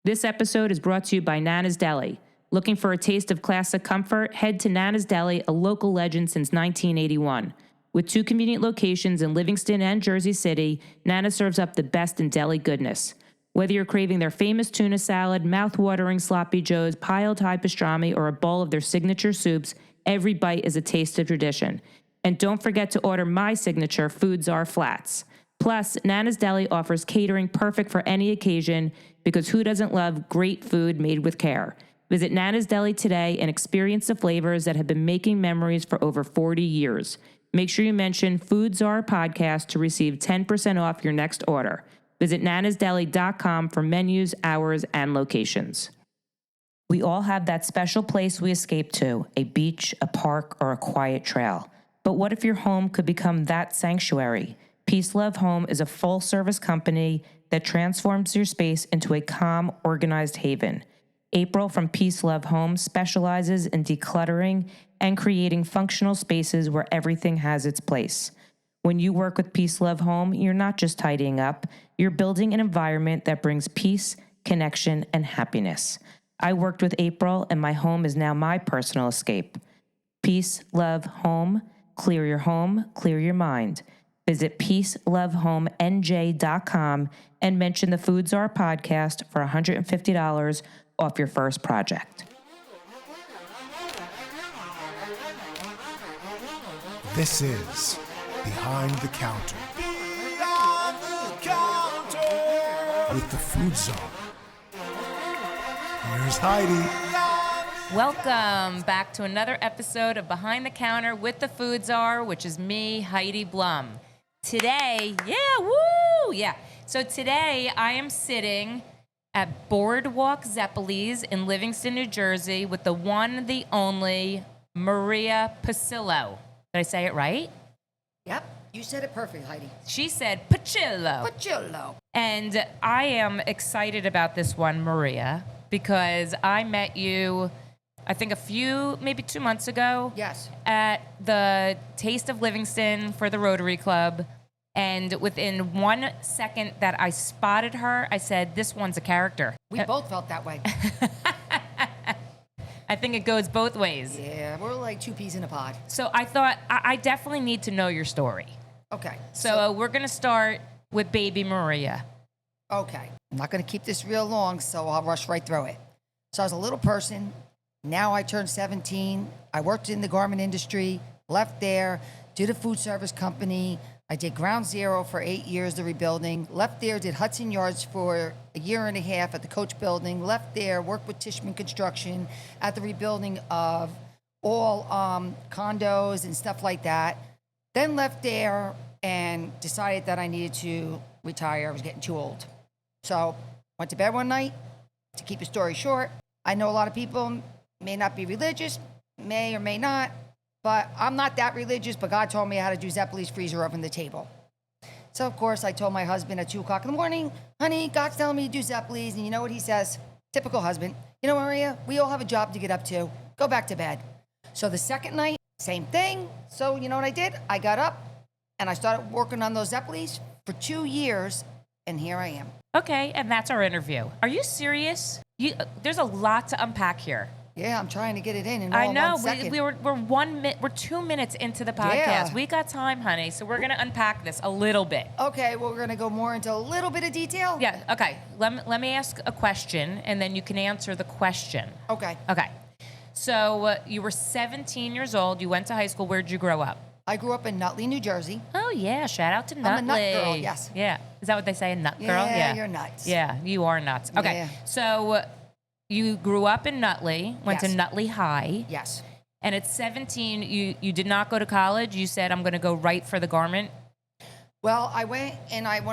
This episode is brought to you by Nana's Deli. Looking for a taste of classic comfort? Head to Nana's Deli, a local legend since 1981. With 2 convenient locations in Livingston and Jersey City, Nana serves up the best in deli goodness. Whether you're craving their famous tuna salad, mouth-watering sloppy joes, piled-high pastrami, or a bowl of their signature soups, every bite is a taste of tradition. And don't forget to order my signature Food Czar Flats. Plus, Nana's Deli offers catering perfect for any occasion because who doesn't love great food made with care? Visit Nana's Deli today and experience the flavors that have been making memories for over 40 years. Make sure you mention Food Czar Podcast to receive 10% off your next order. Visit nanasdeli.com for menus, hours, and locations. We all have that special place we escape to, a beach, a park, or a quiet trail. But what if your home could become that sanctuary? Peace Love Home is a full-service company that transforms your space into a calm, organized haven. April from Peace Love Home specializes in decluttering and creating functional spaces where everything has its place. When you work with Peace Love Home, you're not just tidying up, you're building an environment that brings peace, connection, and happiness. I worked with April, and my home is now my personal escape. Peace Love Home, clear your mind. Visit peacelovehomnj.com and mention the Food Czar Podcast for $150 off your first project. This is Behind the Counter. Beyond the counter. With the Food Czar. Here's Heidi. Welcome back to another episode of Behind the Counter with the Food Czar, which is me, Heidi Blum. Today, So today I am sitting at Boardwalk Zeppoles in Livingston, New Jersey with the one, the only Maria Pucillo. Did I say it right? Yep, you said it perfect, Heidi. She said Pucillo. Pucillo. And I am excited about this one, Maria, because I met you, I think maybe 2 months ago. Yes. At the Taste of Livingston for the Rotary Club. And within 1 second that I spotted her, I said, this one's a character. We both felt that way. I think it goes both ways. Yeah, we're like 2 peas in a pod. So I thought, I definitely need to know your story. Okay. So we're going to start with baby Maria. Okay. I'm not going to keep this real long, so I'll rush right through it. So I was a little person. Now I turned 17. I worked in the garment industry, left there, did a food service company. I did Ground Zero for 8 years, the rebuilding. Left there, did Hudson Yards for a year and a half at the Coach Building. Left there, worked with Tishman Construction at the rebuilding of all condos and stuff like that. Then left there and decided that I needed to retire. I was getting too old. So went to bed one night. To keep the story short, I know a lot of people may not be religious, may or may not. But I'm not that religious, but God told me how to do Zeppole's freezer oven the table. So, of course, I told my husband at 2 o'clock in the morning, honey, God's telling me to do Zeppole's. And you know what he says? Typical husband. You know, Maria, we all have a job to get up to. Go back to bed. So the second night, same thing. So you know what I did? I got up and I started working on those Zeppole's for 2 years. And here I am. Okay, and that's our interview. Are you serious? There's a lot to unpack here. Yeah, I'm trying to get it in I know. 1 second. We're 2 minutes into the podcast. Yeah. We got time, honey. So we're gonna unpack this a little bit. Okay, well, we're gonna go more into a little bit of detail. Yeah. Okay. Let me ask a question, and then you can answer the question. Okay. Okay. So you were 17 years old. You went to high school. Where'd you grow up? I grew up in Nutley, New Jersey. Oh yeah. Shout out to Nutley. I'm a nut girl. Yes. Yeah. Is that what they say? A nut girl? Yeah, you're nuts. Yeah, you are nuts. Okay. Yeah. So you grew up in Nutley, went to Yes. Nutley High. Yes. And at 17, you did not go to college. You said, I'm going to go right for the garment. Well, I went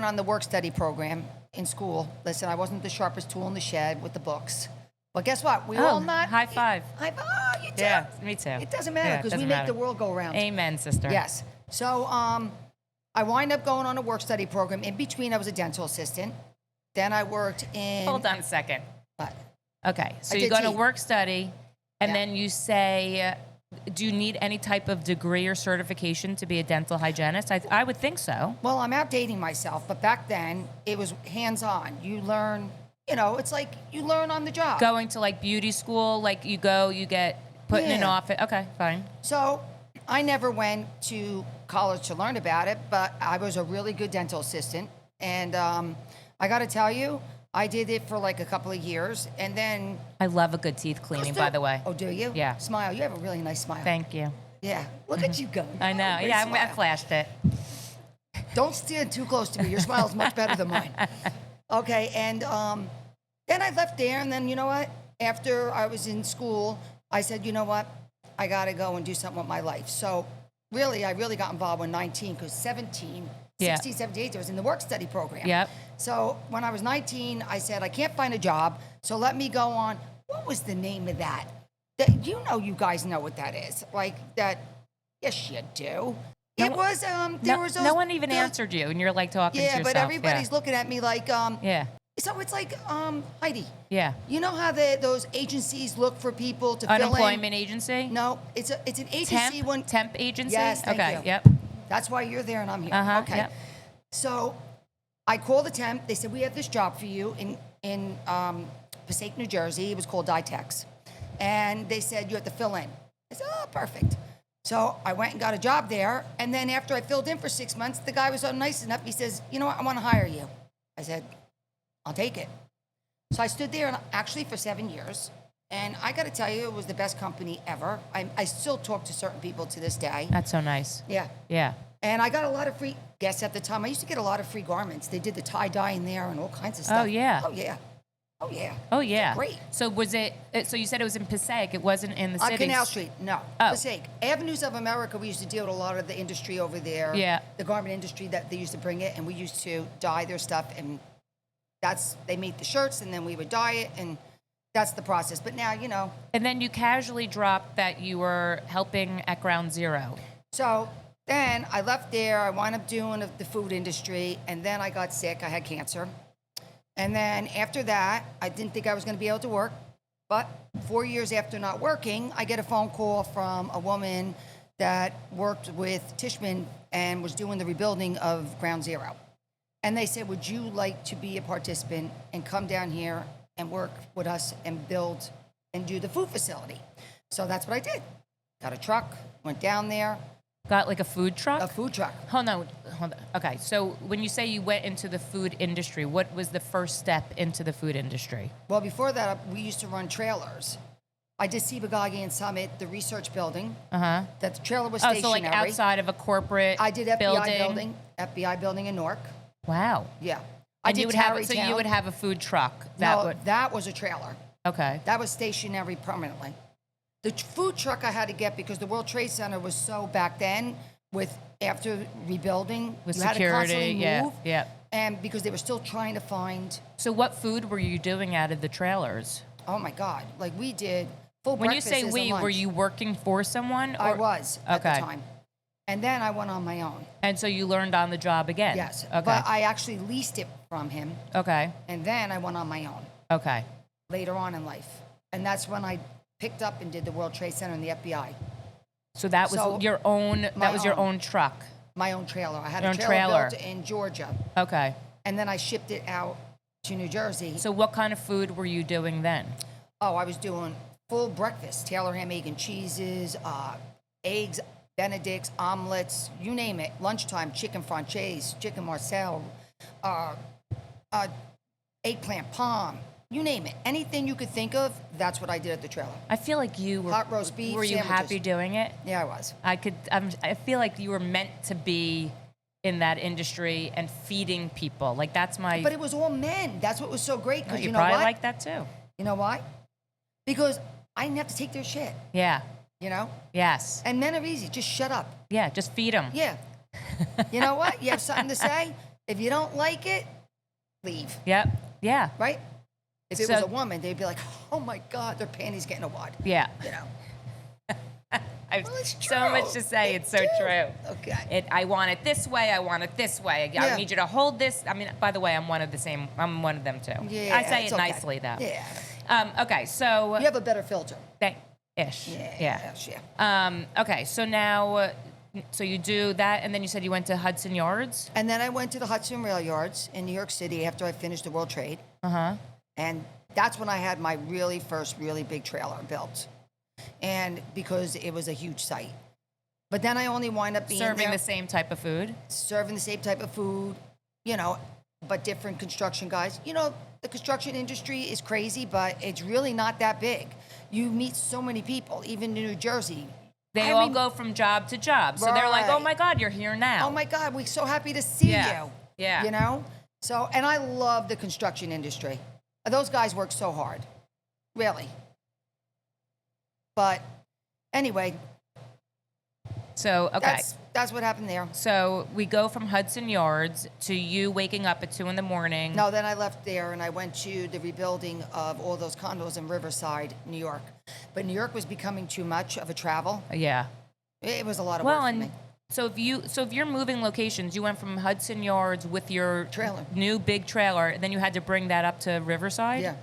on the work study program in school. Listen, I wasn't the sharpest tool in the shed with the books. But guess what? We all not. High five. High five. Oh, you too. Yeah, me too. It doesn't matter because we make the world go round. Amen, sister. Yes. So I wind up going on a work study program. In between, I was a dental assistant. Then I worked in. Hold on a second. What? Okay, so I you did go to teeth. work study, and Yeah. then you say, do you need any type of degree or certification to be a dental hygienist? I would think so. Well, I'm outdating myself, but back then it was hands-on. You learn you know, it's like you learn on the job. Going to like beauty school, like you go, you get put in an Yeah. office. Okay, fine. So I never went to college to learn about it, but I was a really good dental assistant. And I got to tell you, I did it for like a couple of years. And then. I love a good teeth cleaning, by the way. Oh, do you? Yeah. Smile. You have a really nice smile. Thank you. Yeah. Look at you go. I know. Great Yeah, I smile. flashed it. Don't stand too close to me. Your smile is much better than mine. Okay. And then I left there. And then, you know what? After I was in school, I said, you know what? I got to go and do something with my life. So really, I really got involved when 19, because 17, Yeah. 16, 17, I was in the work study program. Yep. So when I was 19, I said, I can't find a job, so let me go on. What was the name of that? You know, you guys know what that is. Like that, yes, you do. It was, there was those. No one even those- answered you, and you're like talking to Yeah, yourself. but everybody's looking at me like, Yeah. So it's like, Heidi, Yeah. you know how those agencies look for people to fill in? Unemployment agency? No, it's an agency one. Temp agency? Yes, thank okay, you. yep. That's why you're there and I'm here. Uh-huh, Okay. yep. So I called the temp. They said, we have this job for you in Passaic, New Jersey. It was called Ditex. And they said, you have to fill in. I said, oh, perfect. So I went and got a job there. And then after I filled in for 6 months, the guy was so nice enough. He says, you know what, I want to hire you. I said, I'll take it. So I stood there actually for 7 years. And I got to tell you, it was the best company ever. I still talk to certain people to this day. That's so nice. Yeah. Yeah. And I got a lot of free guests at the time. I used to get a lot of free garments. They did the tie-dye in there and all kinds of stuff. Oh, yeah. Oh, yeah. Oh, yeah. Oh, yeah. Great. So was it, so you said it was in Passaic, it wasn't in the On city? Canal Street, no. Oh. Passaic. Avenues of America, we used to deal with a lot of the industry over there. Yeah. The garment industry that they used to bring it, and we used to dye their stuff, and they made the shirts, and then we would dye it, and that's the process. But now, you know. And then you casually dropped that you were helping at Ground Zero. So then I left there. I wound up doing the food industry, and then I got sick. I had cancer. And then after that, I didn't think I was going to be able to work. But 4 years after not working, I get a phone call from a woman that worked with Tishman and was doing the rebuilding of Ground Zero. And they said, would you like to be a participant and come down here and work with us and build and do the food facility? So that's what I did. Got a truck, went down there, Got like a food truck? a food truck. Hold on. Okay, so when you say you went into the food industry, what was the first step into the food industry? Well, before that, we used to run trailers. I did Sibagagi Summit, the research building. Uh-huh. That the trailer was Oh, stationary. so like outside of a corporate I did FBI building? FBI building in Newark. Wow. Yeah. I And did you would have, so Tarrytown. you would have a food truck. That was a trailer. Okay. That was stationary permanently. The food truck I had to get because the World Trade Center was so back then after rebuilding, With you had to constantly security, move. yeah. And because they were still trying to find, So what food were you doing out of the trailers? oh my God, like we did full When you breakfasts say and we, were lunch. you working for someone? I or- was at Okay. the time. And then I went on my own. And so you learned on the job again? Yes. Okay. But I actually leased it from him. Okay. And then I went on my own Okay. later on in life. And that's when I picked up and did the World Trade Center and the FBI. So that was So, your own, my your own. own truck? My own trailer. I had Your a own trailer trailer. built in Georgia. Okay. And then I shipped it out to New Jersey. So what kind of food were you doing then? Oh, I was doing full breakfast. Taylor ham, egg, and cheeses, eggs, Benedicts, omelets, you name it. Lunchtime, chicken franchise, chicken marcel, eggplant palm, you name it. Anything you could think of, that's what I did at the trailer. I feel like you were... Hot roast beef, Were you sandwiches. happy doing it? Yeah, I was. I feel like you were meant to be in that industry and feeding people. Like that's my... But it was all men. That's what was so great. Because you you know probably what? like that too. You know why? Because I didn't have to take their shit, Yeah. you know? Yes. And men are easy. Just shut up. Yeah, just feed them. Yeah. You know what? You have something to say. If you don't like it, leave. Yep. Yeah. Right? If it So- was a woman, they'd be like, oh my God, their panties getting a wad. Yeah. You know? I have Well, it's so much true. to say. It's so do. true. Okay. I want it this way. I want it this way. I Yeah. need you to hold this. I mean, by the way, I'm one of them too. Yeah. I say it's it okay. nicely though. Yeah. Okay. So You have a better filter. ish. Yeah. Yeah. Yeah. Okay. So now, so you do that, and then you said you went to Hudson Yards. And then I went to the Hudson Rail Yards in New York City after I finished the World Trade. Uh huh. And that's when I had my first really big trailer built. And because it was a huge site. But then I only wind up being Serving there, the same type of food. serving the same type of food, but different construction guys. The construction industry is crazy, but it's really not that big. You meet so many people, even in New Jersey. They all go from job to job. So they're like, oh my God, you're here now. Oh my God, we're so happy to see you. Yeah. So, and I love the construction industry. Those guys work so hard. Really. But anyway. So, okay. That's what happened there. So we go from Hudson Yards to you waking up at 2 a.m. No, then I left there and I went to the rebuilding of all those condos in Riverside, New York. But New York was becoming too much of a travel. Yeah. It was a lot of work for me. So if you're moving locations, you went from Hudson Yards with your trailer, new big trailer, and then you had to bring that up to Riverside? Yeah.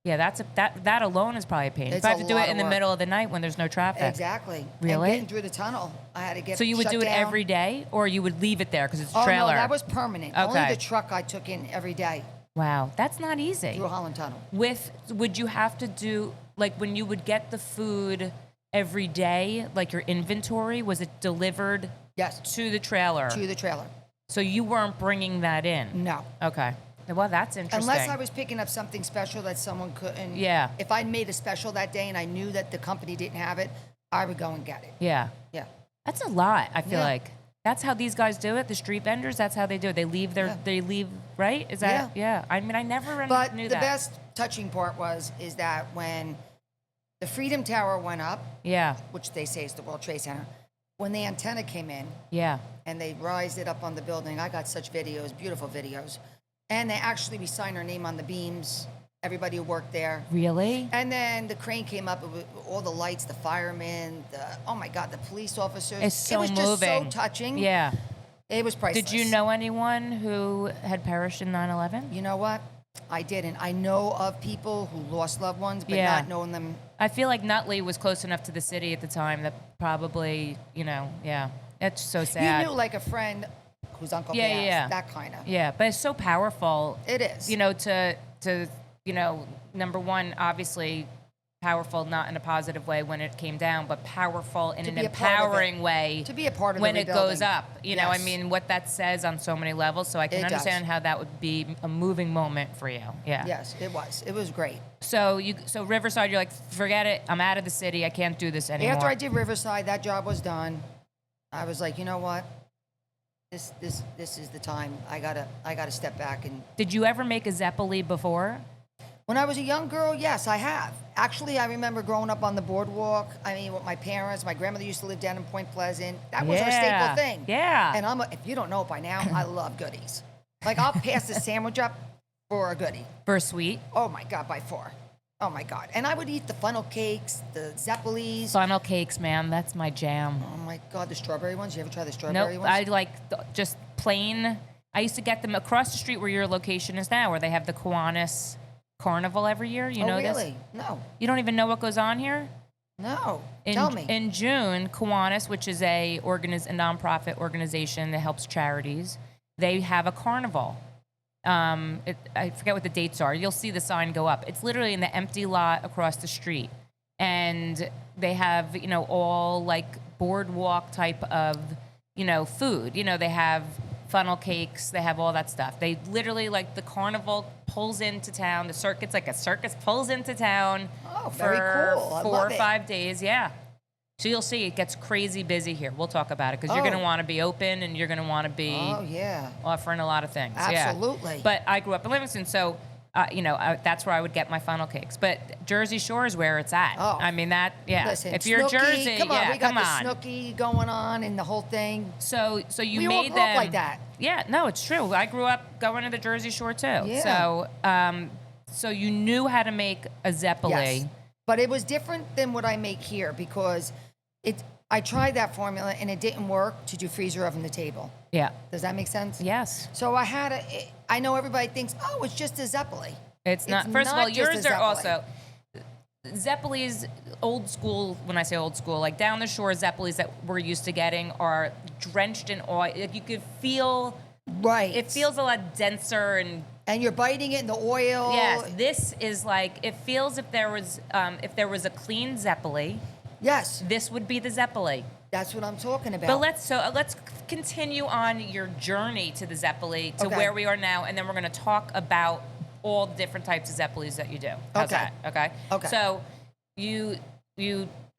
Yeah, that alone is probably a pain. If I have to do it in the middle of the night when there's no traffic. Exactly. Really? And getting through the tunnel, I had to get. So you would do it down. every day, or you would leave it there because it's a Oh trailer? no, that was permanent. Okay. Only the truck I took in every day Wow, that's not easy. through Holland Tunnel. Would you have to do, like, when you would get the food every day, like your inventory, was it delivered Yes. to the trailer? To the trailer. So you weren't bringing that in? No. Okay. Well, that's interesting. Unless I was picking up something special that someone couldn't. Yeah. If I made a special that day and I knew that the company didn't have it, I would go and get it. Yeah. Yeah. That's a lot, I feel Yeah. like. That's how these guys do it, the street vendors. That's how they do it. They leave right? Is that, yeah. I mean, I never But knew the that. best touching part is that when the Freedom Tower went up, Yeah. which they say is the World Trade Center, when the antenna came in Yeah. and they raised it up on the building, I got such videos, beautiful videos. And we signed our name on the beams, everybody who worked there. Really? And then the crane came up, with all the lights, the firemen, oh my God, the police officers. It's so it was just moving. so touching. Yeah. It was priceless. Did you know anyone who had perished in 9/11? You know what? I didn't. I know of people who lost loved ones, but not knowing them. I feel like Nutley was close enough to the city at the time that probably, yeah. It's so sad. You knew like a friend whose uncle passed, that kind of. Yeah, but it's so powerful. It is. To number one, obviously powerful, not in a positive way when it came down, but powerful in an empowering way. To be a part of when the it goes rebuilding. up. I mean, what that says on so many levels. So I can It does. understand how that would be a moving moment for you. Yeah. Yes, it was. It was great. So Riverside, you're like, forget it. I'm out of the city. I can't do this anymore. After I did Riverside, that job was done. I was like, you know what? This is the time. I gotta step back. And Did you ever make a Zeppole before? when I was a young girl, yes, I have. Actually, I remember growing up on the boardwalk. I mean, with my parents, my grandmother used to live down in Point Pleasant. That was our staple thing. Yeah. And if you don't know it by now, I love goodies. Like I'll pass the sandwich up for a goodie. For a sweet? Oh my God, by far. Oh my God. And I would eat the funnel cakes, the Zeppoles. Funnel cakes, man. That's my jam. Oh my God, the strawberry ones. You ever try the strawberry Nope. ones? I like just plain. I used to get them across the street where your location is now, where they have the Kiwanis Carnival every year. You know really? this? No. You don't even know what goes on here? No. Tell me. In June, Kiwanis, which is a nonprofit organization that helps charities, they have a carnival. I forget what the dates are. You'll see the sign go up. It's literally in the empty lot across the street. And they have, all like boardwalk type of, food. They have funnel cakes. They have all that stuff. They literally, like, the carnival pulls into town. It's like a circus pulls into town very for cool. I 4 love or it. 5 days. Yeah. So you'll see it gets crazy busy here. We'll talk about it because you're going to want to be open and you're going to want to be offering a lot of things. Absolutely. Yeah. But I grew up in Livingston, so that's where I would get my funnel cakes. But Jersey Shore is where it's at. Oh. I mean that. Yeah. Listen, if you're Snooki, Jersey, come on, we got come the on. Snooki going on and the whole thing. So you We all made grew up them like that. Yeah. No, it's true. I grew up going to the Jersey Shore too. Yeah. So you knew how to make a Zeppole. Yes. But it was different than what I make here because I tried that formula and it didn't work to do freezer oven to table. Yeah. Does that make sense? Yes. So I know everybody thinks, oh, it's just a Zeppole. It's not. It's First of not all, just yours a are Zeppole. also Zeppoles old school. When I say old school, like down the shore Zeppoles that we're used to getting are drenched in oil. Like you could feel. Right. It feels a lot denser and And you're biting it in the oil. Yes, this is like, it feels if there was a clean Zeppole, Yes, this would be the Zeppole. that's what I'm talking about. But let's continue on your journey to the Zeppole to Okay. where we are now, and then we're going to talk about all the different types of Zeppoles that you do. How's Okay. that? Okay. Okay. So you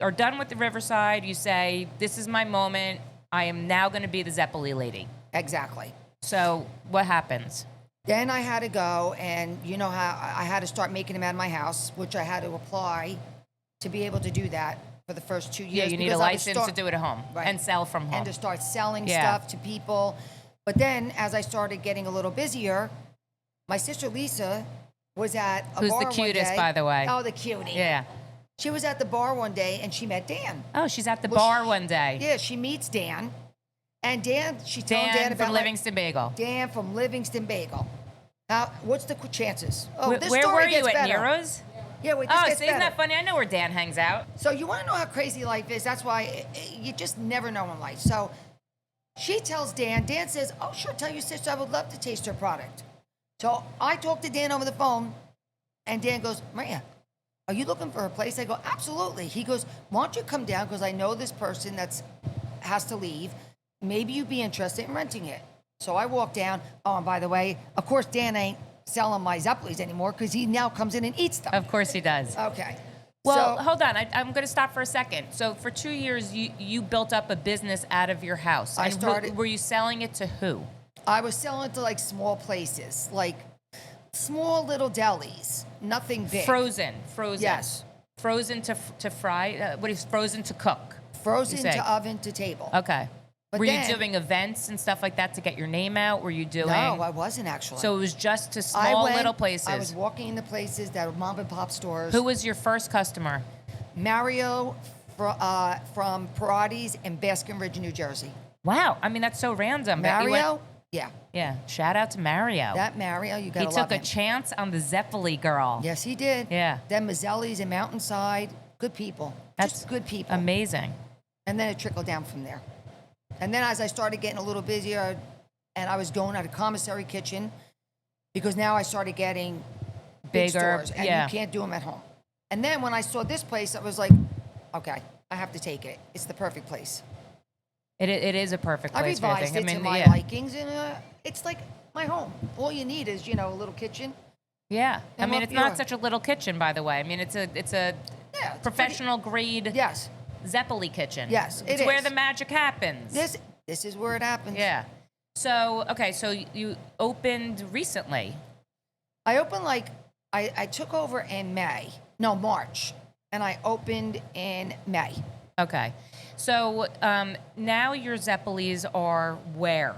are done with the Riverside. You say, "This is my moment. I am now going to be the Zeppole lady." Exactly. So what happens? Then I had to go, and you know how I had to start making them out of my house, which I had to apply to be able to do that for the first 2 years. Yeah, you need a because I was license to do it at home Right. and sell from home. and to start selling Yeah. stuff to people. But then, as I started getting a little busier, my sister Lisa was at a Who's bar the one cutest, day. by the way? Oh, the cutie. Yeah. She was at the bar one day, and she met Dan. Oh, she's at the Well, bar one day. Yeah, she meets Dan, and Dan, she told Dan Dan about from like, Livingston Bagel. Dan from Livingston Bagel. Now, what's the chances? Oh, this Where story were you gets at better. Nero's? Yeah, wait, this Oh, gets see, isn't better. that funny? I know where Dan hangs out. So you want to know how crazy life is? That's why you just never know in life. So she tells Dan. Dan says, "Oh, sure, tell your sister I would love to taste her product." So I talked to Dan over the phone, and Dan goes, "Maria, are you looking for a place?" I go, "Absolutely." He goes, "Why don't you come down? Because I know this person has to leave. Maybe you'd be interested in renting it." So I walk down. Oh, and by the way, of course, Dan ain't selling my Zeppoles anymore because he now comes in and eats them. Of course he does. Okay. Well, so, hold on. I'm going to stop for a second. So for 2 years, you built up a business out of your house. I And started- were you selling it to who? I was selling to like small places, like small little delis, nothing big. Frozen. Yes. Frozen to fry. What is frozen to cook? Frozen you say? to oven to table. Okay. But were then- you doing events and stuff like that to get your name out? Were you doing? No, I wasn't actually. So it was just to I small went- little places. I was walking into places that were mom and pop stores. Who was your first customer? Mario from Parati's in Baskin Ridge, New Jersey. Wow. I mean, that's so random. that you went- Mario? Yeah. yeah. Shout out to Mario. That Mario, you he gotta took love a him. chance on the Zeppole girl. Yes, he did. Yeah. Then Mazzelli's in Mountainside. Good people. That's Just good people. Amazing. And then it trickled down from there. And then as I started getting a little busier, and I was going out of commissary kitchen, because now I started getting big Bigger, stores, and yeah. you can't do them at home. And then when I saw this place, I was like, okay, I have to take it. It's the perfect place. It is a perfect I place for your revised thing. it I mean, to my yeah. likings, and it's like my home. All you need is, a little kitchen. Yeah. I And mean, look, it's not yeah. such a little kitchen, by the way. I mean, it's a Yeah, it's pretty- professional grade Yes, Zeppole kitchen. Yes, it's it where is. the magic happens. this is where it happens. Yeah. So okay, so you opened recently. I opened I took over in March, and I opened in May. Okay. So now your Zeppoles are where?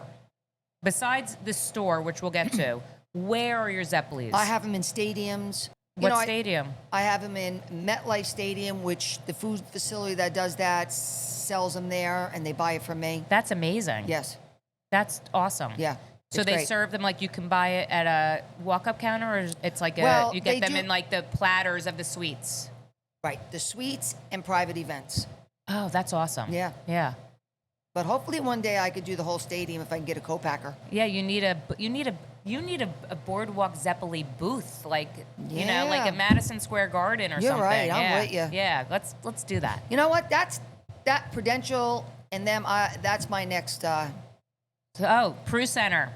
Besides the store, which we'll get to, where are your Zeppoles? I have them in stadiums. What stadium? I have them in MetLife Stadium, which the food facility that does that sells them there, and they buy it from me. That's amazing. Yes. That's awesome. Yeah. So it's they great. serve them like you can buy it at a walk-up counter, or it's like Well, you they get them do- in like the platters of the sweets. Right, the suites and private events. Oh, that's awesome. Yeah. Yeah. But hopefully one day I could do the whole stadium if I can get a co-packer. Yeah, you need a Boardwalk Zeppole booth, like like Yeah. at Madison Square Garden or You're something. right, I'm yeah. with ya. Yeah, let's do that. You know what? That Prudential and them. That's my next. Prue Center,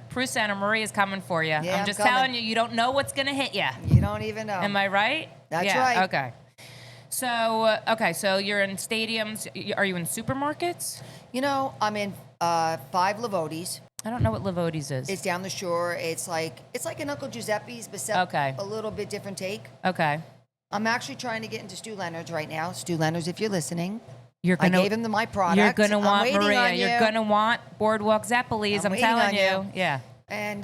Maria's coming for you. Yeah, I'm I'm just coming. telling you, you don't know what's gonna hit you. You don't even know. Am I right? That's yeah, right. Okay. So you're in stadiums. Are you in supermarkets? I'm in 5 Lavodi's. I don't know what Livodi's is. It's down the shore. It's like an Uncle Giuseppe's, but except Okay. a little bit different take. Okay. I'm actually trying to get into Stu Leonard's right now. Stu Leonard's, if you're listening, You're I gonna, gave him my product. You're gonna I'm want waiting Maria. on you. You're gonna want Boardwalk Zeppoles. I'm waiting telling on you. you. Yeah. And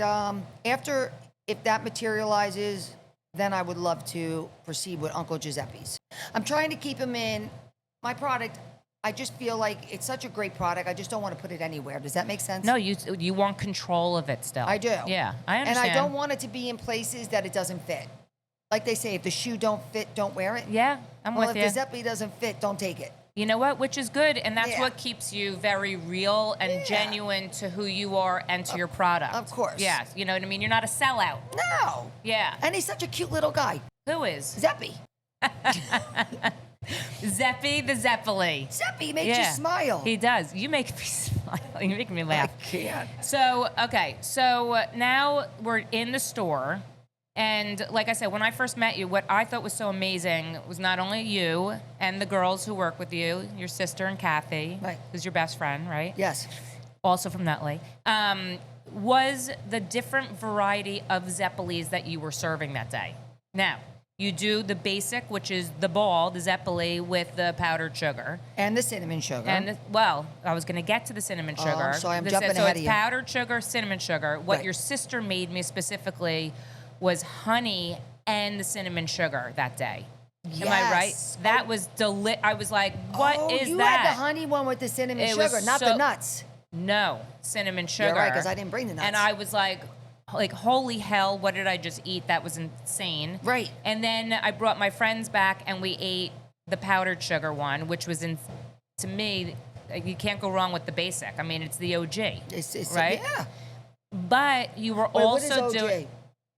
after, if that materializes, then I would love to proceed with Uncle Giuseppe's. I'm trying to keep him in my product. I just feel like it's such a great product. I just don't want to put it anywhere. Does that make sense? No, you want control of it still. I do. Yeah, I And understand. I don't want it to be in places that it doesn't fit. Like they say, if the shoe don't fit, don't wear it. Yeah, I'm Well, with if you. the Zeppole doesn't fit, don't take it. You know what? Which is good, and that's Yeah. what keeps you very real and Yeah. genuine to who you are and to your product. Of course. Yes. You know what I mean? You're not a sellout. No. Yeah. And he's such a cute little guy. Who is? Zeppy. Zeppy the Zeppole. Zeppy makes you smile. He does. You make me smile. You make me laugh. I can't. So, okay. So now we're in the store. And like I said, when I first met you, what I thought was so amazing was not only you and the girls who work with you, your sister and Kathy, Right. who's your best friend, right? Yes. Also from Nutley, was the different variety of Zeppoles that you were serving that day. Now, you do the basic, which is the ball, the Zeppole with the powdered sugar. And the cinnamon sugar. And, well, I was going to get to the cinnamon sugar. I'm sorry, I'm The- jumping so ahead it's of you. powdered sugar, cinnamon sugar. What Right. your sister made me specifically was honey and the cinnamon sugar that day. Am I right? Yes. That was I was like, what is you that? had the honey one with the cinnamon It was sugar, not the so- nuts. No, cinnamon sugar. Yeah, right, 'cause I didn't bring the nuts. And I was like, holy hell, what did I just eat? That was insane. Right. And then I brought my friends back and we ate the powdered sugar one, which was, to me, you can't go wrong with the basic. I mean, it's the OG. It's right? Yeah. But you were Wait, what is also OG? doing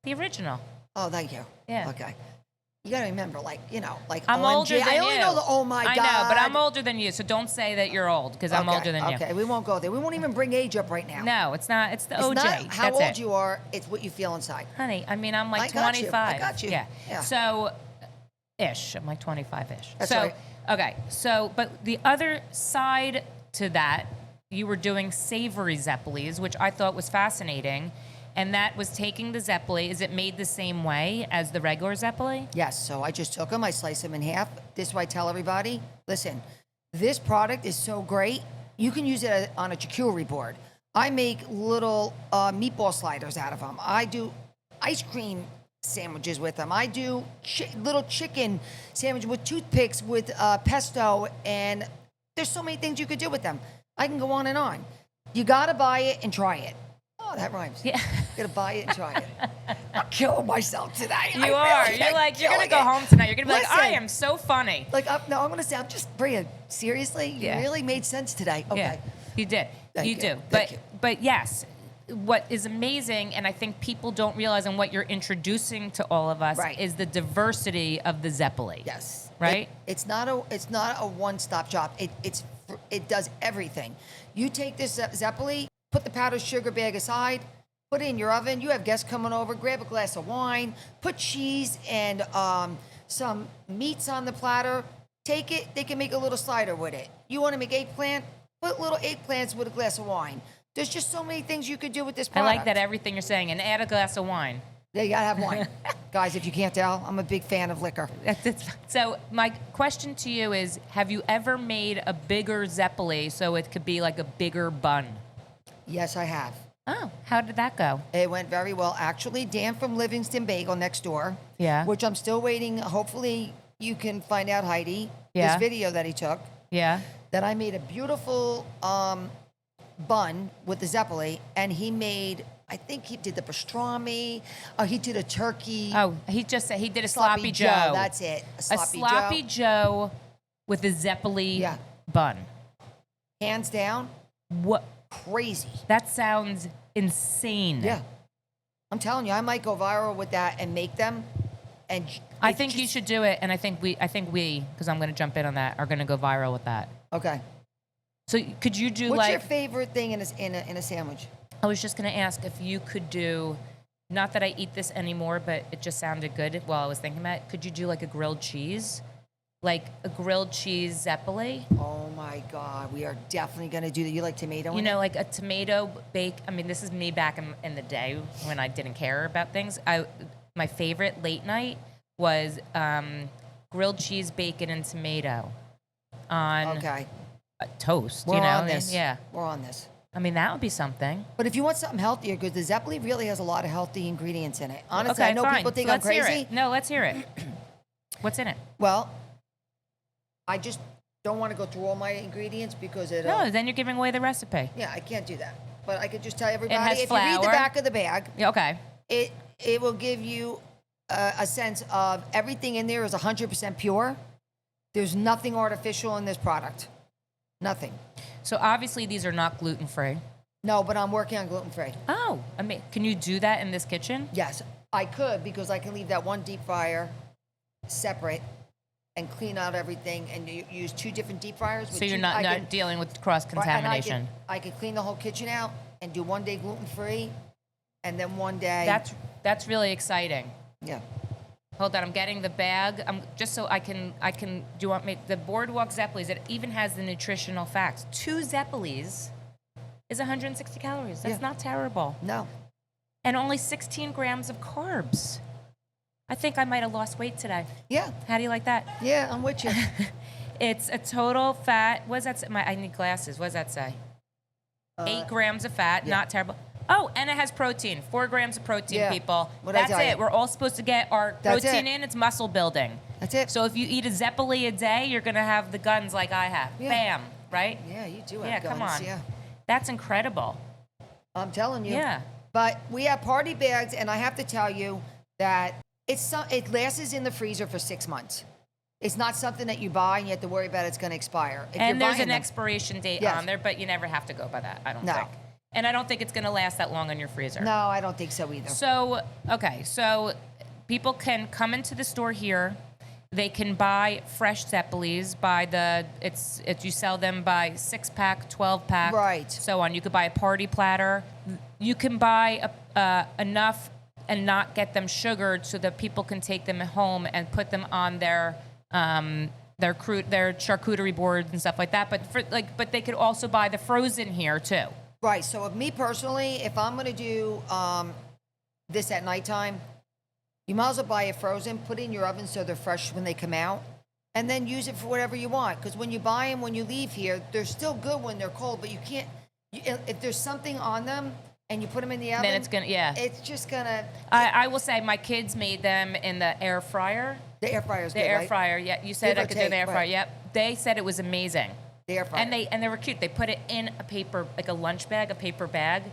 the original. Oh, thank you. Yeah. Okay. You got to remember, like I'm OMG. older than I only you. know the oh my God. I know, but I'm older than you, so don't say that you're old, because I'm older than you. Okay, we won't go there. We won't even bring age up right now. No, it's not. It's the It's OG. not how That's old it. you are, it's what you feel inside. Honey, I mean, I'm like I got you. 25. I got you. Yeah. Yeah. So, ish. I'm like 25-ish. That's so, right. Okay. So, but the other side to that, you were doing savory Zeppoles, which I thought was fascinating. And that was taking the Zeppole. Is it made the same way as the regular Zeppole? Yes, so I just took them, I sliced them in half. This is why I tell everybody, listen, this product is so great, you can use it on a charcuterie board. I make little meatball sliders out of them. I do ice cream sandwiches with them. I do little chicken sandwiches with toothpicks with pesto, and there's so many things you could do with them. I can go on and on. You gotta buy it and try it. Oh, that rhymes. Yeah. Gotta buy it and try it. I'm killing myself today. You are. You're like, you're going to go home. home tonight. You're going to be like, Listen. I am so funny. Like, no, I'm going to say, I'm just, Bria, seriously? Yeah. You really made sense today. Okay. Yeah, you did. Thank you you. do. Thank you. But yes, what is amazing, and I think people don't realize, and what you're introducing to all of us, Right. is the diversity of the Zeppole. Yes. Right? It's not a one-stop shop. It does everything. You take this Zeppole, put the powdered sugar bag aside, put it in your oven. You have guests coming over, grab a glass of wine, put cheese and some meats on the platter. Take it. They can make a little slider with it. You want to make eggplant? Put little eggplants with a glass of wine. There's just so many things you could do with this I product. like that everything you're saying, and add a glass of wine. Yeah, you gotta have wine. Guys, if you can't tell, I'm a big fan of liquor. So my question to you is, have you ever made a bigger Zeppole so it could be like a bigger bun? Yes, I have. Oh, how did that go? It went very well. Actually, Dan from Livingston Bagel next door. Yeah. Which I'm still waiting. Hopefully, you can find out, Heidi, Yeah. this video that he took, Yeah. that I made a beautiful bun with the Zeppole, and he made, I think he did the pastrami, he did a turkey. Oh, he just said he did a sloppy Joe. That's it. A A sloppy, sloppy Joe. Joe with a Zeppole Yeah. bun. Hands down, What? crazy. That sounds insane. Yeah. I'm telling you, I might go viral with that and make them. And I it's think you just- should do it, and I think we, because I'm going to jump in on that, are going to go viral with that. Okay. So could you do What's like? your favorite thing in a sandwich? I was just going to ask if you could do, not that I eat this anymore, but it just sounded good while I was thinking about it. Could you do like a grilled cheese? Like a grilled cheese Zeppole? Oh my God, we are definitely gonna do that. You like tomato? You in know, it? like a tomato bake. I mean, this is me back in the day when I didn't care about things. My favorite late night was grilled cheese, bacon, and tomato on Okay, toast. we're you know, on and this. yeah. We're on this. I mean, that would be something. But if you want something healthier, because the Zeppole really has a lot of healthy ingredients in it. Honestly, Okay, I know fine. people think So I'm let's hear crazy. it. No, let's hear it. What's in it? Well, I just don't want to go through all my ingredients because it. No, then you're giving away the recipe. Yeah, I can't do that. But I could just tell everybody has if you read the flour. back of the bag, Yeah, okay. it will give you a sense of everything in there is 100% pure. There's nothing artificial in this product. Nothing. So obviously these are not gluten-free. No, but I'm working on gluten-free. Oh, I mean, can you do that in this kitchen? Yes, I could because I can leave that one deep fryer separate and clean out everything and use 2 different deep fryers. So you're not dealing with cross-contamination. I could clean the whole kitchen out and do one day gluten-free and then one day. That's really exciting. Yeah. Hold on, I'm getting the bag. Just so I can. Do you want me the Boardwalk Zeppoles? It even has the nutritional facts. 2 Zeppoles is 160 calories. That's not terrible. No. And only 16 grams of carbs. I think I might have lost weight today. Yeah. How do you like that? Yeah, I'm with you. It's a total fat. What does that say? I need glasses. What does that say? 8 grams of fat. yeah. Not terrible. Oh, and it has protein. 4 grams of protein, Yeah. people. What'd I That's tell it. you? We're all supposed to get our That's protein it. in. It's muscle building. That's it. So if you eat a Zeppole a day, you're going to have the guns like I have. Yeah. Bam. Right? Yeah, you do have Yeah, guns. come on. Yeah. That's incredible. I'm telling you. Yeah. But we have party bags, and I have to tell you that it lasts in the freezer for 6 months. It's not something that you buy and you have to worry about it's going to expire. If And you're there's buying an them- expiration date Yes. on there, but you never have to go by that, I don't No. think. And I don't think it's going to last that long in your freezer. No, I don't think so either. So, okay, so people can come into the store here. They can buy fresh Zeppoles you sell them by 6-pack, 12-pack, Right. so on. You could buy a party platter. You can buy enough and not get them sugared so that people can take them home and put them on their charcuterie boards and stuff like that. But they could also buy the frozen here too. Right. So, of me personally, if I'm going to do this at nighttime, you might as well buy it frozen, put it in your oven so they're fresh when they come out, and then use it for whatever you want. Because when you buy them, when you leave here, they're still good when they're cold, but you can't. If there's something on them and you put them in the oven, Then it's gonna, yeah. it's just gonna. I will say my kids made them in the air fryer. The air fryer's The good, air right? fryer, yeah. You said Give or I could do the take, air fryer. right. Yep. They said it was amazing. The air fryer. And they were cute. They put it in a paper, like a lunch bag, a paper bag,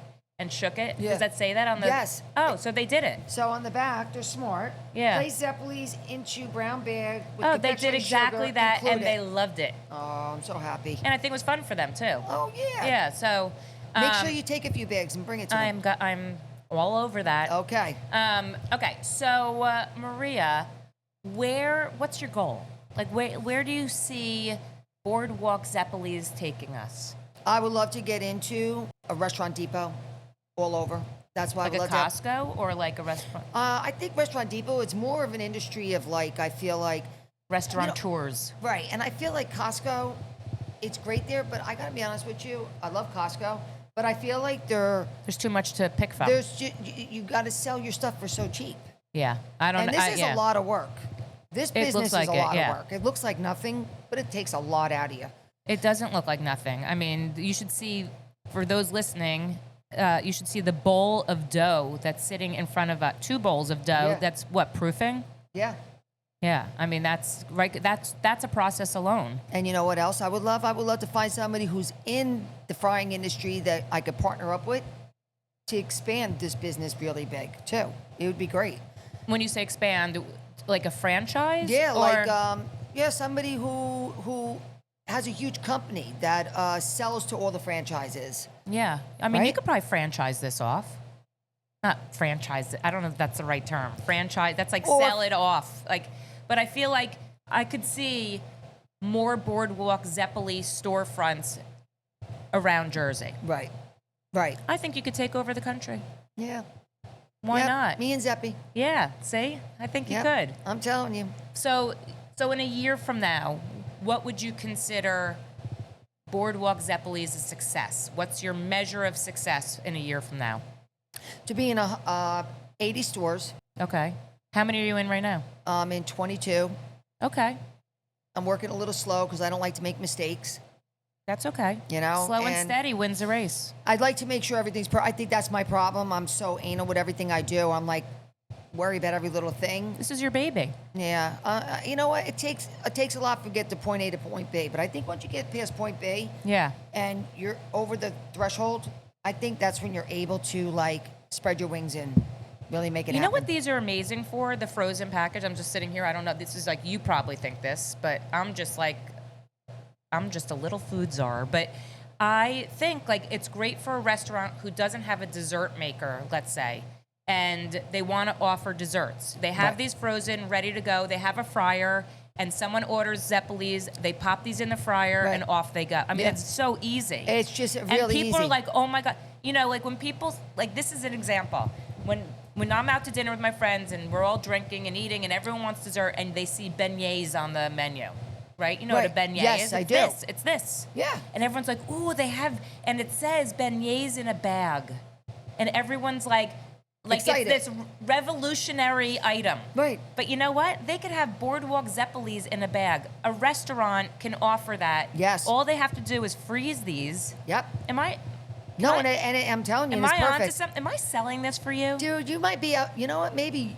and shook it. Yeah. Does that say that on the? Yes. Oh, so they did it. So on the back, they're smart. Yeah. Place Zeppoles into brown bag. With Oh, they did confectionery exactly sugar that, and included. they loved it. Oh, I'm so happy. And I think it was fun for them too. Oh yeah. Yeah. So. Make sure you take a few bags and bring it to them. I'm all over that. Okay. Okay. So Maria, what's your goal? Like where do you see Boardwalk Zeppoles taking us? I would love to get into a restaurant depot all over. That's why Like I a would love to. Costco or like a restaurant? I think restaurant depot. It's more of an industry of like I feel like Restaurateurs. right, and I feel like Costco. It's great there, but I gotta be honest with you. I love Costco, but I feel like There's too much to pick from. you got to sell your stuff for so cheap. Yeah, I don't. And this is yeah. a lot of work. This It looks business like is a it, lot yeah. of work. It looks like nothing, but it takes a lot out of you. It doesn't look like nothing. I mean, you should see, for those listening, you should see the bowl of dough that's sitting in front of 2 bowls of dough. Yeah. That's what, proofing? Yeah. Yeah, I mean that's right. That's a process alone. And you know what else I would love? I would love to find somebody who's in the frying industry that I could partner up with to expand this business really big too. It would be great. When you say expand, like a franchise? Yeah, or? like somebody who has a huge company that sells to all the franchises. Yeah, I mean you Right? could probably franchise this off. Not franchise it. I don't know if that's the right term. Franchise. That's like Or- sell it off. Like, but I feel like I could see more Boardwalk Zeppole storefronts around Jersey. Right. Right. I think you could take over the country. Yeah. Why Yep, not? Me and Zeppy. Yeah. See, I think you Yep, could. I'm telling you. So in a year from now, what would you consider Boardwalk Zeppoles a success? What's your measure of success in a year from now? To be in 80 stores. Okay. How many are you in right now? I'm in 22. Okay. I'm working a little slow because I don't like to make mistakes. That's okay. You know, Slow and and- steady wins the race. I'd like to make sure everything's. I think that's my problem. I'm so anal with everything I do. I'm like worry about every little thing. This is your baby. Yeah. You know what? It takes a lot to get to point A to point B. But I think once you get past point B Yeah. and you're over the threshold, I think that's when you're able to like spread your wings and really make it You happen. know what these are amazing for? The frozen package. I'm just sitting here. I don't know. This is like, you probably think this, but I'm just a little food czar. But I think like it's great for a restaurant who doesn't have a dessert maker, let's say, and they want to offer desserts. They have Right. these frozen, ready to go. They have a fryer, and someone orders Zeppoles. They pop these in the fryer, Right. and off they go. I mean, Yeah. it's so easy. It's just And really people easy. are like, oh my God. You know, like when people, like this is an example. When I'm out to dinner with my friends and we're all drinking and eating and everyone wants dessert and they see beignets on the menu, right? You know Right. what a beignet Yes, is? I It's do. this. It's this. Yeah. And everyone's like, ooh, they have, and it says beignets in a bag. And everyone's like Excited. it's this revolutionary item. Right. But you know what? They could have Boardwalk Zeppoles in a bag. A restaurant can offer that. Yes. All they have to do is freeze these. Yep. Am I? No, Can I- and I'm telling you, Am it's I onto perfect. something? Am I selling this for you? Dude, you might be out. You know what? Maybe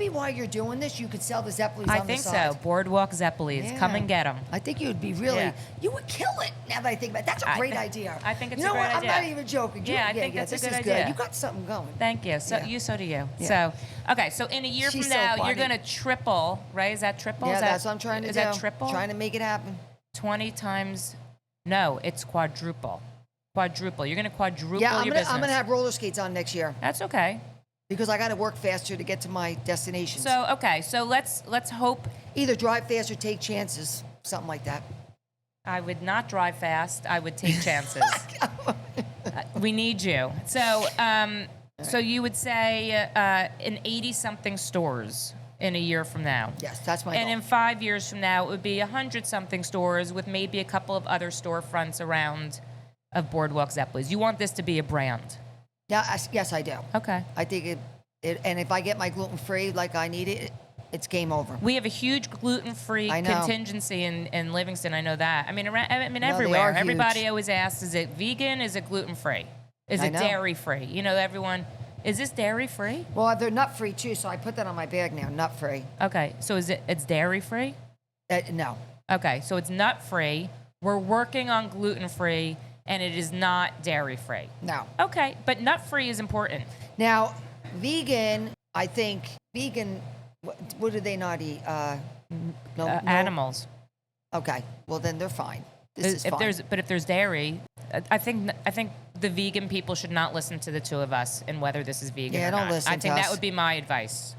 while you're doing this, you could sell the Zeppoles I on think the side. so. Boardwalk Zeppoles. Yeah. Come and get them. I think you would be really, Yeah. you would kill it. Now that I think about it, that's a I great thi- idea. I think it's you a know great what? idea. I'm not even joking. Yeah, I think that's a this good is idea. Good. You got something going. Thank you. So Yeah. so do you. Yeah. So okay. So in a year She's from so now, you're funny. gonna triple, right? Is that triple? Yeah, is that, that's what I'm trying to is do. that triple? Trying to make it happen. 20 times. No, it's quadruple. Quadruple. You're gonna quadruple Yeah, I'm your gonna, business. I'm gonna have roller skates on next year That's okay. because I got to work faster to get to my destinations. So okay. So let's hope. Either drive faster, take chances, something like that. I would not drive fast. I would take chances. We need you. So you would say in 80-something stores in a year from now. Yes, that's my And goal. in 5 years from now, it would be 100-something stores with maybe a couple of other storefronts around of Boardwalk Zeppoles. You want this to be a brand. Yeah, yes, I do. Okay. I think and if I get my gluten-free like I need it, it's game over. We have a huge gluten-free I know. contingency in Livingston. I know that. I mean, they everywhere. are huge. Everybody always asks, is it vegan? Is it gluten-free? Is I it know. dairy-free? You know, everyone, is this dairy-free? Well, they're nut-free too, so I put that on my bag now, nut-free. Okay, so it's dairy-free? No. Okay, so it's nut-free. We're working on gluten-free, and it is not dairy-free. No. Okay, but nut-free is important. Now, vegan, I think, what do they not eat? No. Animals. Okay, well then they're fine. This is fine. If there's dairy, I think the vegan people should not listen to the two of us and whether this is vegan Yeah, or don't not. listen I to think that us. would be my advice.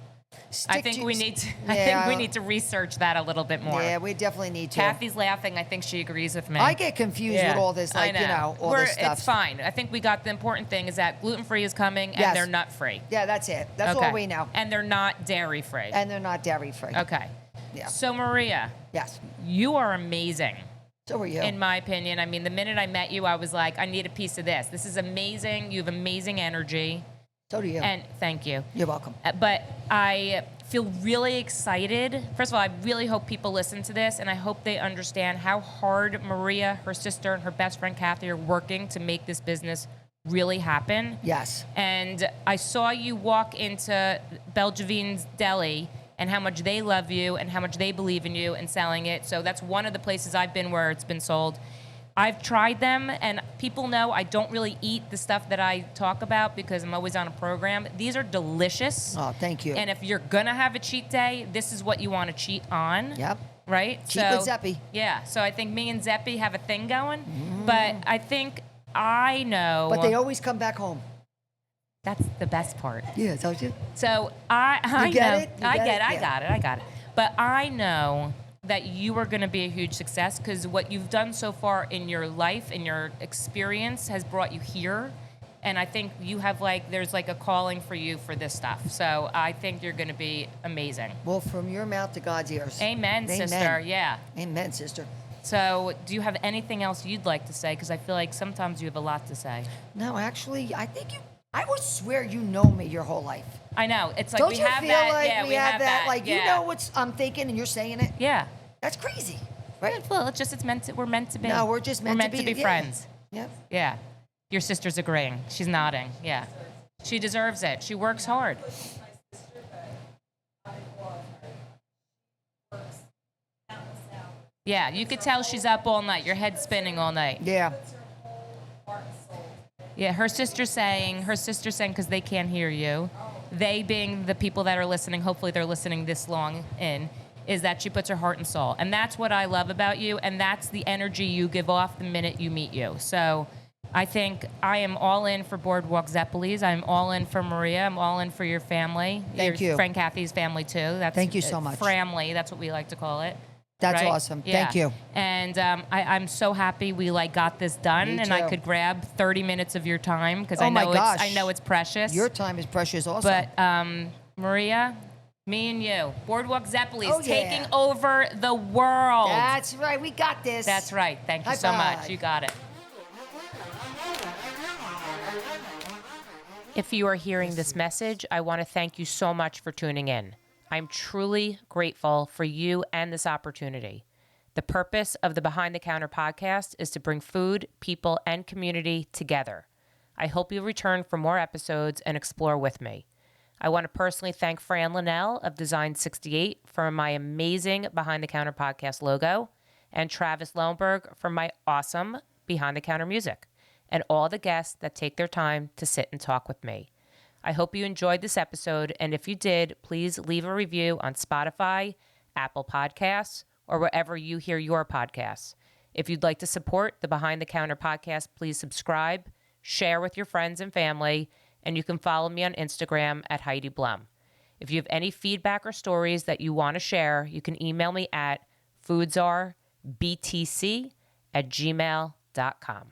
I think we need to. I Yeah. think we need to research that a little bit more. Yeah, we definitely need to. Kathy's laughing. I think she agrees with me. I get confused with all this, I like, all this stuff. It's fine. I think we got the important thing is that gluten-free is coming and Yes. they're nut-free. Yeah, that's it. That's Okay. all we know. And they're not dairy-free. And they're not dairy-free. Okay. Yeah. So, Maria, Yes. you are amazing. So are you. In my opinion. I mean, the minute I met you, I was like, I need a piece of this. This is amazing. You have amazing energy. So do you. And thank you. You're welcome. But I feel really excited. First of all, I really hope people listen to this, and I hope they understand how hard Maria, her sister, and her best friend Kathy are working to make this business really happen. Yes. And I saw you walk into Belgivine's Deli and how much they love you and how much they believe in you and selling it. So that's one of the places I've been where it's been sold. I've tried them, and people know I don't really eat the stuff that I talk about because I'm always on a program. These are delicious. Oh, thank you. And if you're going to have a cheat day, this is what you want to cheat on. Yep. Right? Cheat with Zeppy. Yeah. So I think me and Zeppy have a thing going. But I think I know. But they always come back home. That's the best part. Yeah, don't you? So I You get know. it? You I get get it? it. Yeah. I got it. But I know that you are going to be a huge success because what you've done so far in your life and your experience has brought you here. And I think you have there's a calling for you for this stuff. So I think you're going to be amazing. Well, from your mouth to God's ears. Amen, sister. Yeah. Amen, sister. So do you have anything else you'd like to say? Because I feel like sometimes you have a lot to say. No, actually, I think I would swear you know me your whole life. I know. It's like Don't we you have feel that. like Yeah, we have that? Like, you yeah. know what I'm thinking and you're saying it? Yeah. That's crazy, right? Well, we're meant to be. No, we're just meant to be. We're meant to be Yeah. friends. Yep. Yeah. Your sister's agreeing. She's nodding. Yeah. She deserves it. She works hard. Yeah, you could tell she's up all night. Your head's spinning all night. Yeah. Yeah, her sister's saying, because they can't hear you, they being the people that are listening, hopefully they're listening this long in, is that she puts her heart and soul. And that's what I love about you, and that's the energy you give off the minute you meet you. So I think I am all in for Boardwalk Zeppoles. I'm all in for Maria. I'm all in for your family. Thank your you. friend Kathy's family, too. That's, Thank you so much. Family, that's what we like to call it. That's right? awesome. Yeah. Thank you. And I'm so happy we got this done, Me and I too. could grab 30 minutes of your time because Oh my gosh. I know it's precious. Your time is precious also. But Maria, me and you, Boardwalk Zeppoles, Oh, yeah. taking over the world. That's right. We got this. That's right. Thank you High so five. much. You got it. If you are hearing this message, I want to thank you so much for tuning in. I'm truly grateful for you and this opportunity. The purpose of the Behind the Counter podcast is to bring food, people, and community together. I hope you'll return for more episodes and explore with me. I want to personally thank Fran Linnell of Design 68 for my amazing Behind the Counter podcast logo, and Travis Lohenberg for my awesome Behind the Counter music, and all the guests that take their time to sit and talk with me. I hope you enjoyed this episode, and if you did, please leave a review on Spotify, Apple Podcasts, or wherever you hear your podcasts. If you'd like to support the Behind the Counter podcast, please subscribe, share with your friends and family, and you can follow me on Instagram at Heidi Blum. If you have any feedback or stories that you want to share, you can email me at foodsarbtc@gmail.com.